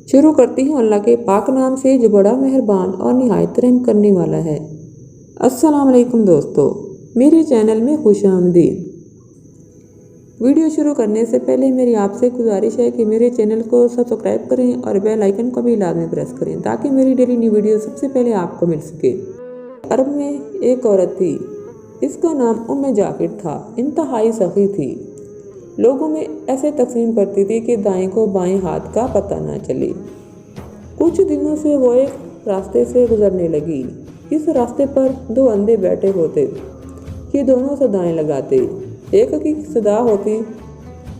शुरू करती हूँ अल्लाह के पाक नाम से जो बड़ा मेहरबान और निहायत रहम करने वाला है। अस्सलाम वालेकुम दोस्तों, मेरे चैनल में खुशामदीद। वीडियो शुरू करने से पहले मेरी आपसे गुजारिश है कि मेरे चैनल को सब्सक्राइब करें और बेल आइकन को भी लाजमी प्रेस करें ताकि मेरी डेली न्यू वीडियो सबसे पहले आपको मिल सके। अरब में एक औरत थी, इसका नाम उम्मे जाफिर था। इंतहाई सखी थी, लोगों में ऐसे तकसीम करती थी कि दाएं को बाएं हाथ का पता ना चले। कुछ दिनों से वो एक रास्ते से गुजरने लगी। इस रास्ते पर दो अंधे बैठे होते कि दोनों सदाएं लगाते। एक की सदा होती,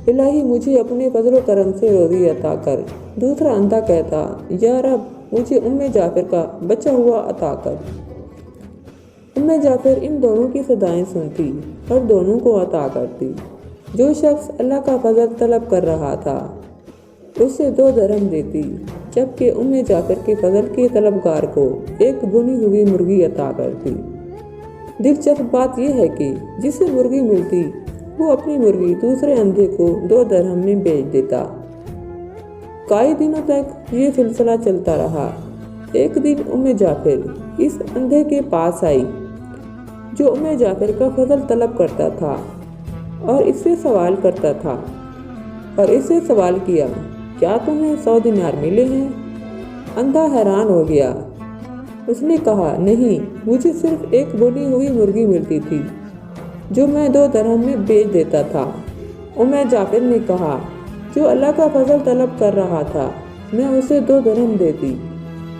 इलाही मुझे अपने फजल करम से रोज़ी अता कर। दूसरा अंधा कहता, या रब मुझे उम्मे जाफिर का बचा हुआ अता कर। उम्मे जाफिर इन दोनों की सदाएं सुनती और दोनों को अता करती। जो शख्स अल्लाह का फजल तलब कर रहा था उसे 2 दरहम देती, जबकि उम्मे जाफिर के फजल के तलबगार को एक भुनी हुई मुर्गी अता करती। दिलचस्प बात यह है कि जिसे मुर्गी मिलती वो अपनी मुर्गी दूसरे अंधे को 2 दरहम में बेच देता। कई दिनों तक ये सिलसिला चलता रहा। एक दिन उम्मे जाफिर इस अंधे के पास आई जो उम्मे जाफिर का फजल तलब करता था और इससे सवाल करता था और इससे सवाल किया, क्या तुम्हें 100 दिनार मिले हैं? अंधा हैरान हो गया। उसने कहा, नहीं, मुझे सिर्फ एक बुनी हुई मुर्गी मिलती थी जो मैं 2 दरहम में बेच देता था। उम्मे जाफिर ने कहा, जो अल्लाह का फजल तलब कर रहा था मैं उसे 2 दरहम देती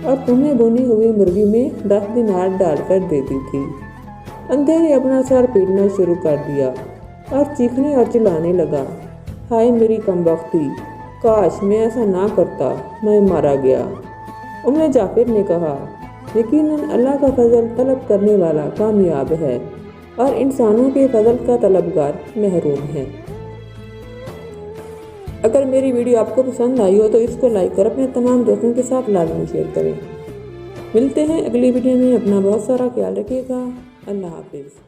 और तुम्हें बुनी हुई मुर्गी में 10 दिनार डालकर देती थी। अंधे ने अपना सर पीटना शुरू कर दिया और चीखने और चिल्लाने लगा, हाय मेरी कमबख्ती, काश मैं ऐसा ना करता, मैं मारा गया। उम्मे जाफिर ने कहा, यकीनन अल्लाह का फजल तलब करने वाला कामयाब है और इंसानों के फजल का तलबगार महरूम है। अगर मेरी वीडियो आपको पसंद आई हो तो इसको लाइक कर अपने तमाम दोस्तों के साथ लाजमी शेयर करें। मिलते हैं अगली वीडियो में। अपना बहुत सारा ख्याल रखिएगा। अल्लाह हाफिज़।